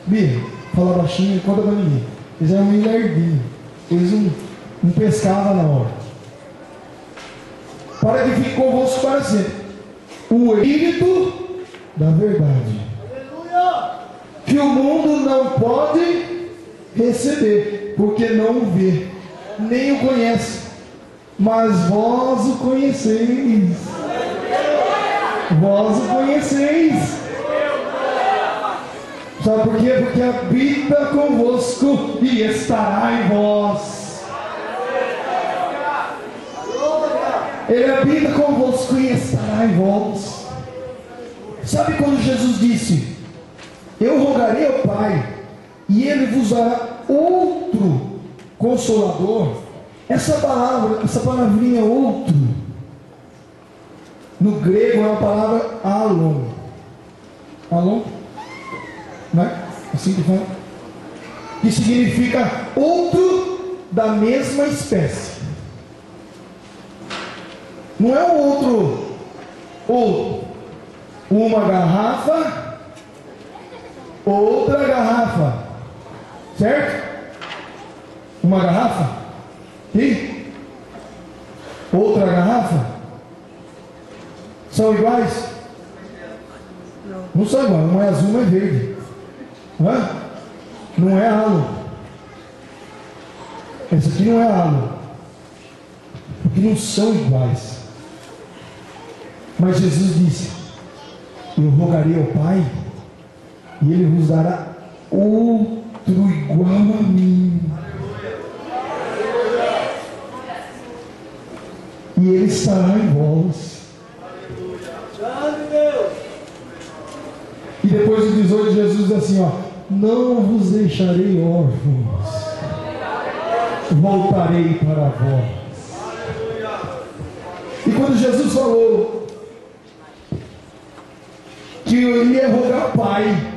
Bia, fala baixinho e conta para ninguém. Eles eram meio lerdinhos. Eles não pescavam na hora. Para que fique convosco para sempre o Espírito da verdade, que o mundo não pode receber, porque não o vê, nem o conhece, mas vós o conheceis. Vós o conheceis. Sabe por quê? Porque habita convosco e estará em vós. Ele habita convosco e estará em vós. Sabe quando Jesus disse: eu rogarei ao Pai e Ele vos dará outro Consolador? Essa palavrinha outro, no grego é uma palavra alon. Alon? Não é? Assim que fala? Que significa outro da mesma espécie. Não é um outro. Uma garrafa, outra garrafa. Certo? Uma garrafa e outra garrafa são iguais? Não são iguais. Uma é azul, uma é verde. Não é halo. Essa aqui não é halo, porque não são iguais. Mas Jesus disse: eu rogarei ao Pai e Ele vos dará outro igual a mim, e Ele estará em vós. E depois do 18, Jesus diz assim: não vos deixarei órfãos, voltarei para vós. E quando Jesus falou que ele ia rogar ao Pai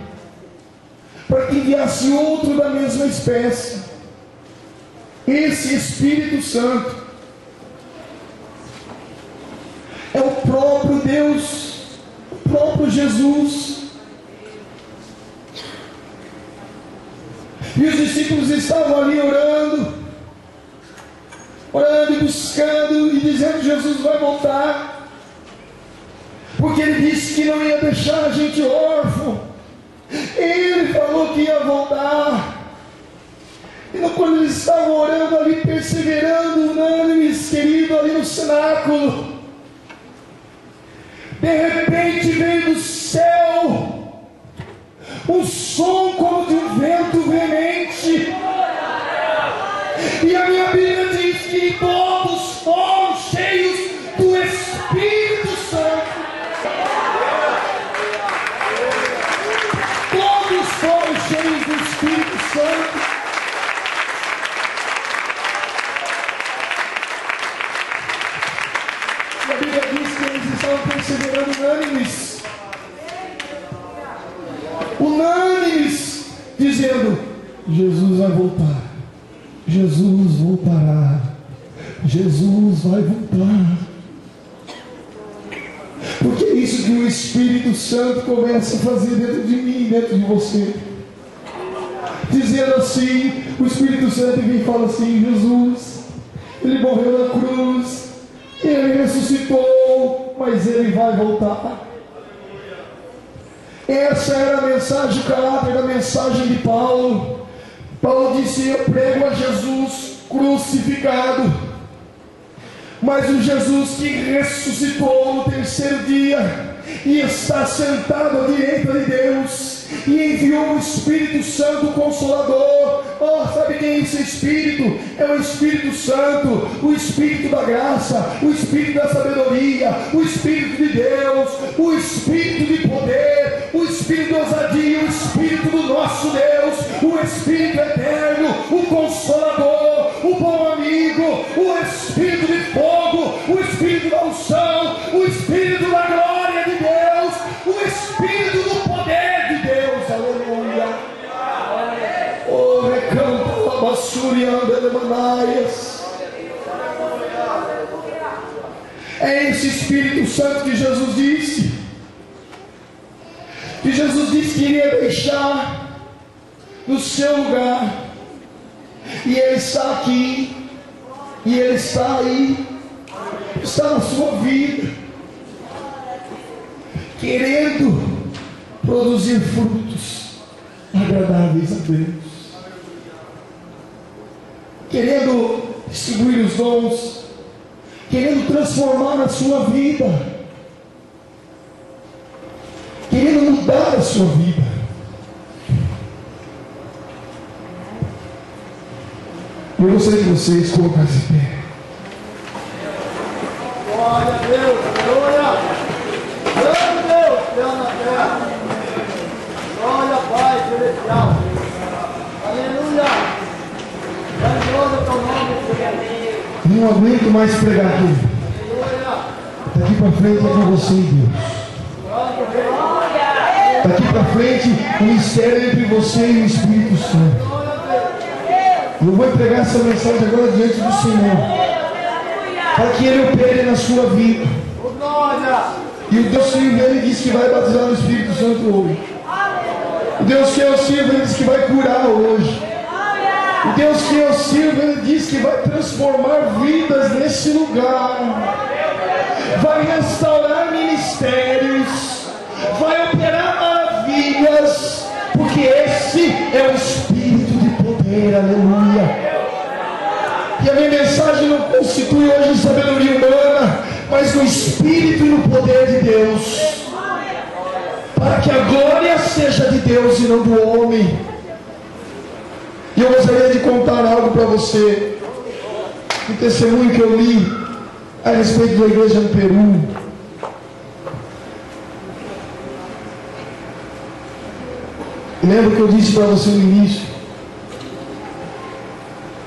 para que enviasse outro da mesma espécie, esse Espírito Santo é o próprio Deus, o próprio Jesus. E os discípulos estavam ali orando e buscando e dizendo: Jesus vai voltar, porque Ele disse que não ia deixar a gente órfão. Ele falou que ia voltar. E quando eles estavam orando ali, perseverando, unânimes, querido, ali no cenáculo, de repente veio do céu um som como de um vento veemente, e a minha Bíblia diz que todos foram cheios do Espírito Santo. Todos foram cheios do Espírito Santo. E a Bíblia diz que eles estavam perseverando unânimes, dizendo: Jesus vai voltar, Jesus voltará, Jesus vai voltar. Porque é isso que o Espírito Santo começa a fazer dentro de mim, dentro de você. Dizendo assim, o Espírito Santo vem e fala assim: Jesus, Ele morreu na cruz, Ele ressuscitou, mas Ele vai voltar. Essa era a mensagem, o caráter da mensagem de Paulo. Paulo disse: eu prego a Jesus crucificado, mas o Jesus que ressuscitou no terceiro dia e está sentado à direita de Deus, e enviou o Espírito Santo, o Consolador. Sabe quem é esse Espírito? É o Espírito Santo, o Espírito da graça, o Espírito da sabedoria, o Espírito de Deus, o Espírito de poder, o Espírito de ousadia, o Espírito do nosso Deus, o Espírito eterno, o Consolador, o bom amigo, o Espírito de fogo, o Espírito da unção, o Espírito da glória de Deus, o Espírito do poder de Deus. Aleluia. Oh, recanta a bassurianda de manaias. É esse Espírito Santo que Jesus disse. Que Jesus disse que iria deixar no seu lugar. E Ele está aqui. E Ele está aí. Está na sua vida, querendo produzir frutos agradáveis a Deus. querendo distribuir os dons, querendo transformar a sua vida, querendo mudar a sua vida. Eu gostaria que vocês colocassem em pé. Glória a Deus, glória! Glória a Deus, Deus na terra! Glória, Pai celestial! Aleluia! Glória ao teu nome, Senhor! Não aguento mais pregar aqui. Daqui para frente é com você, Deus. Daqui para frente o mistério é entre você e o Espírito Santo. Eu vou entregar essa mensagem agora diante do Senhor, para que Ele opere na sua vida. E o Deus que Ele disse que vai batizar no Espírito Santo hoje. O Deus que eu sirvo, Ele disse que vai curar hoje. O Deus que eu sirvo, Ele diz que vai transformar vidas nesse lugar, vai restaurar ministérios, vai operar maravilhas, porque esse é o Espírito de poder. Aleluia. E a minha mensagem não constitui hoje sabedoria humana, mas no Espírito e no poder de Deus, para que a glória seja de Deus e não do homem. E eu gostaria de contar algo para você, um testemunho que eu li a respeito da igreja no Peru. Lembra que eu disse para você no início?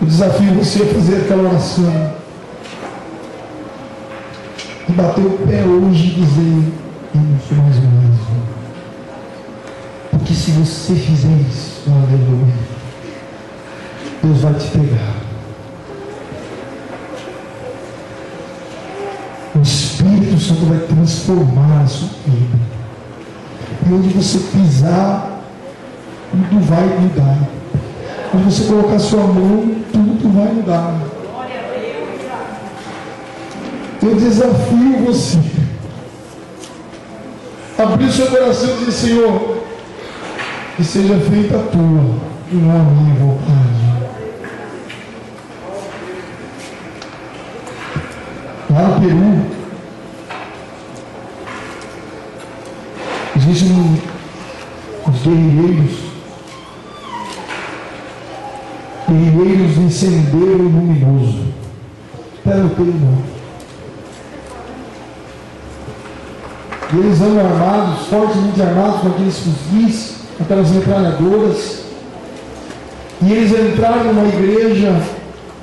Eu desafio você a fazer aquela oração e bater o pé hoje e dizer: eu não sou mais o mesmo. Porque se você fizer isso, aleluia, Deus vai te pegar. O Espírito Santo vai transformar a sua vida. E onde você pisar, tudo vai mudar. Onde você colocar sua mão, tudo vai mudar. Eu desafio você a abrir o seu coração e dizer: Senhor, que seja feita a tua e não a minha vontade. Lá no Peru existem os guerreiros de sendeiro luminoso. Espera no Peru não. E eles andam armados, fortemente armados, com aqueles fuzis, aquelas metralhadoras. E eles entraram numa igreja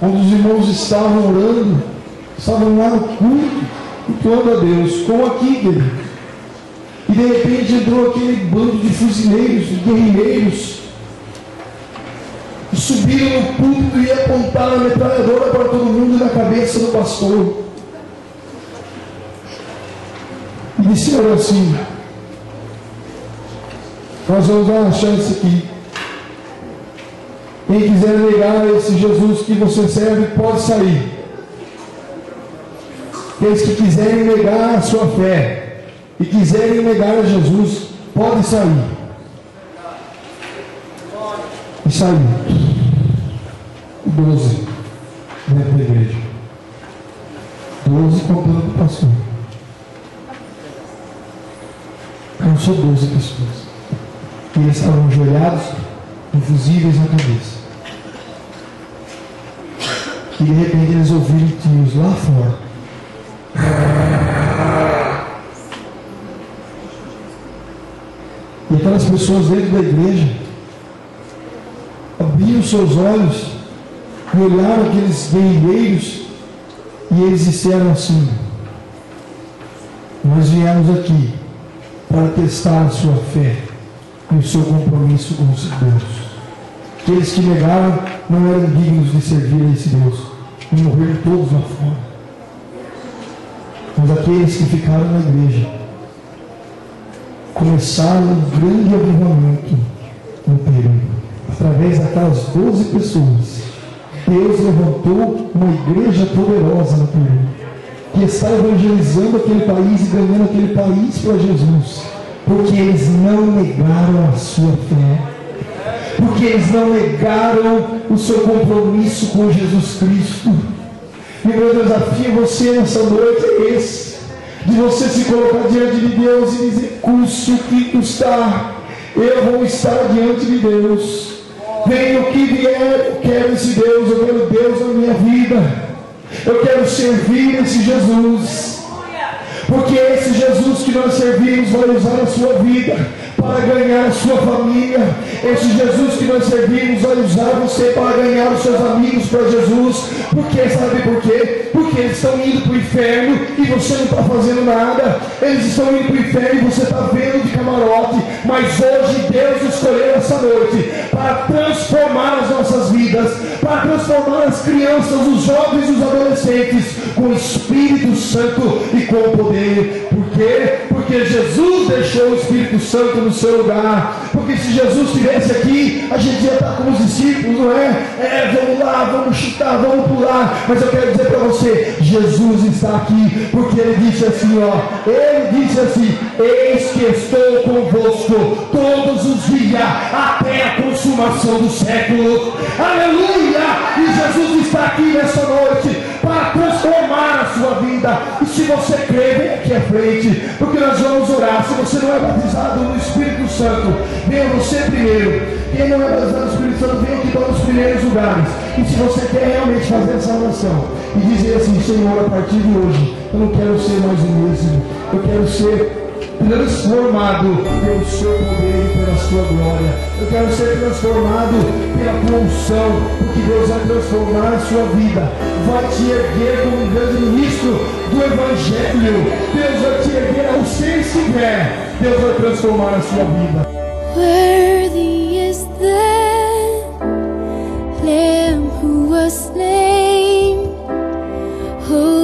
onde os irmãos estavam orando, estavam lá no culto, cultuando a Deus, como aqui, querido. E de repente entrou aquele bando de fuzileiros, de guerrilheiros, e subiram no púlpito e apontaram a metralhadora para todo mundo na cabeça do pastor. E disseram assim: nós vamos dar uma chance aqui. Quem quiser negar esse Jesus que você serve, pode sair. Aqueles que quiserem negar a sua fé e quiserem negar a Jesus, pode sair. E saiu 12 dentro da igreja. 12 contando com o pastor. Não são 12 pessoas. E eles estavam ajoelhados, com fuzíveis na cabeça. E de repente eles ouviram tiros lá fora. E aquelas pessoas dentro da igreja abriram seus olhos e olharam aqueles guerrilheiros e eles disseram assim: nós viemos aqui para testar a sua fé e o seu compromisso com os Deus. Aqueles que negaram não eram dignos de servir a esse Deus e morreram todos lá fora. Mas aqueles que ficaram na igreja começaram um grande avivamento no Peru. Através daquelas 12 pessoas, Deus levantou uma igreja poderosa no Peru, que está evangelizando aquele país e ganhando aquele país para Jesus, porque eles não negaram a sua fé, porque porque eles não negaram o seu compromisso com Jesus Cristo. E o meu desafio a você nessa noite é esse, de você se colocar diante de Deus e dizer: custe o que custar, eu vou estar diante de Deus. Venha o que vier, eu quero esse Deus, eu quero Deus na minha vida, eu quero servir esse Jesus, porque esse Jesus que nós servimos vai usar a sua vida para ganhar a sua família. Esse Jesus que nós servimos vai usar você para ganhar os seus amigos para Jesus. Porque, sabe por quê? Porque eles estão indo para o inferno e você não está fazendo nada. Eles estão indo para o inferno e você está vendo de camarote. Mas hoje Deus escolheu essa noite para transformar as nossas vidas, para transformar as crianças, os jovens e os adolescentes com o Espírito Santo e com o poder. Por quê? Porque Jesus deixou o Espírito Santo no seu lugar. Porque se Jesus estivesse aqui, a gente ia estar como os discípulos, não é? Vamos lá, vamos chutar, vamos pular. Mas eu quero dizer para você, Jesus está aqui, porque Ele disse assim, Ele disse assim: eis que estou convosco todos os dias, até a consumação do século. Aleluia! E Jesus está aqui nessa noite para transformar a sua vida. E se você crê, vem aqui à frente, porque nós vamos orar. Se você não é batizado no Espírito Santo, venha você primeiro. Quem não é batizado no Espírito Santo, vem aqui para os primeiros lugares. E se você quer realmente fazer essa oração e dizer assim: Senhor, a partir de hoje eu não quero ser mais o mesmo, eu quero ser transformado pelo seu poder e pela sua glória. Eu quero ser transformado pela tua unção, porque Deus vai transformar a sua vida, vai te erguer como um grande ministro do Evangelho. Deus vai te erguer ao ser e estiver. Deus vai transformar a sua vida. Worthy is the Lamb who was slain, who